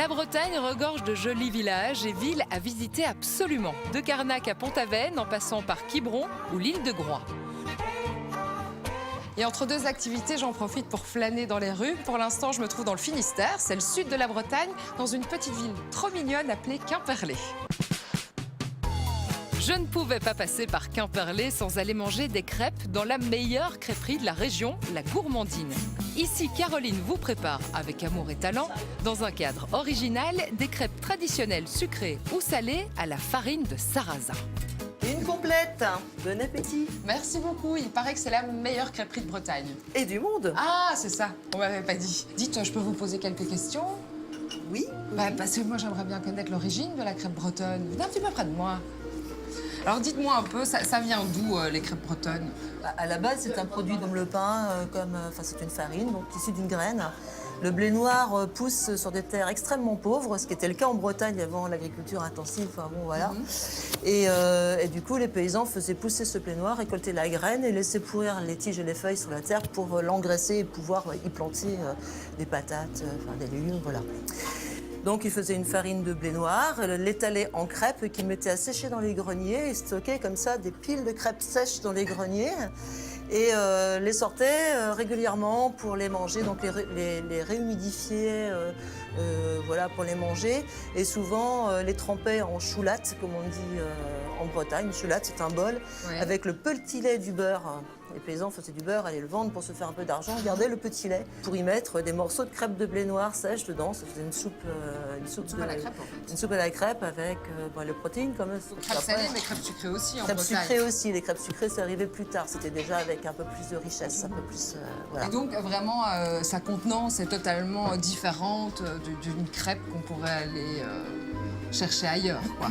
La Bretagne regorge de jolis villages et villes à visiter absolument. De Carnac à Pont-Aven, en passant par Quiberon ou l'île de Groix. Et entre deux activités, j'en profite pour flâner dans les rues. Pour l'instant, je me trouve dans le Finistère, c'est le sud de la Bretagne, dans une petite ville trop mignonne appelée Quimperlé. Je ne pouvais pas passer par Quimperlé sans aller manger des crêpes dans la meilleure crêperie de la région, la Gourmandine. Ici, Caroline vous prépare, avec amour et talent, dans un cadre original, des crêpes traditionnelles sucrées ou salées à la farine de sarrasin. Une complète. Bon appétit. Merci beaucoup, il paraît que c'est la meilleure crêperie de Bretagne. Et du monde. Ah, c'est ça, on m'avait pas dit. Dites, je peux vous poser quelques questions? Oui. Parce que moi, j'aimerais bien connaître l'origine de la crêpe bretonne. Venez un petit peu près de moi. Alors dites-moi un peu, ça vient d'où les crêpes bretonnes? À la base, c'est un produit comme le pain, c'est une farine, donc issue d'une graine. Le blé noir pousse sur des terres extrêmement pauvres, ce qui était le cas en Bretagne avant l'agriculture intensive. Enfin bon, voilà. Et du coup, les paysans faisaient pousser ce blé noir, récolter la graine et laisser pourrir les tiges et les feuilles sur la terre pour l'engraisser et pouvoir y planter des patates, des légumes, voilà. Donc, ils faisaient une farine de blé noir, l'étalaient en crêpes qu'ils mettaient à sécher dans les greniers et stockaient comme ça des piles de crêpes sèches dans les greniers et les sortaient régulièrement pour les manger, donc les réhumidifier voilà, pour les manger et souvent les trempaient en choulatte, comme on dit en Bretagne. Une choulatte, c'est un bol avec le petit lait du beurre. Les paysans faisaient du beurre, allaient le vendre pour se faire un peu d'argent, gardaient le petit lait pour y mettre des morceaux de crêpes de blé noir sèches dedans. Ça faisait une soupe à la crêpe, en fait. Une soupe à la crêpe avec les protéines comme ça. Crêpes salées, mais crêpes sucrées aussi en Crêpes Bretagne. sucrées aussi. Les crêpes sucrées, c'est arrivé plus tard. C'était déjà avec un peu plus de richesse, un peu plus. Voilà. Et donc, vraiment, sa contenance est totalement différente d'une crêpe qu'on pourrait aller chercher ailleurs, quoi.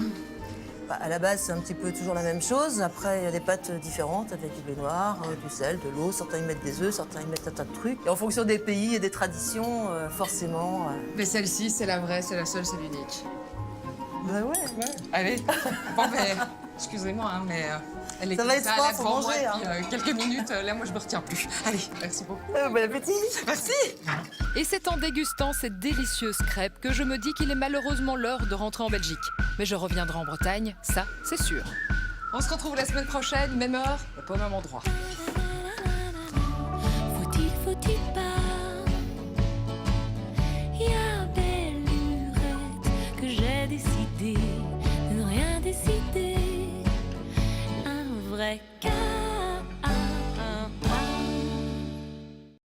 À la base, c'est un petit peu toujours la même chose. Après, il y a des pâtes différentes avec du blé noir, du sel, de l'eau. Certains y mettent des œufs, certains y mettent un tas de trucs. Et en fonction des pays et des traditions, forcément. Mais celle-ci, c'est la vraie, c'est la seule, c'est l'unique. Ben ouais. Allez. Bon, mais excusez-moi, hein, mais elle est Ça comme va être ça, fort, là, faut devant manger, moi, depuis quelques minutes. Là, moi, je me retiens plus. Allez, merci beaucoup. Bon appétit. Merci. Et c'est en dégustant ces délicieuses crêpes que je me dis qu'il est malheureusement l'heure de rentrer en Belgique. Mais je reviendrai en Bretagne, ça, c'est sûr. On se retrouve la semaine prochaine, même heure, au même endroit. Faut-il pas? Y a belle lurette que j'ai décidé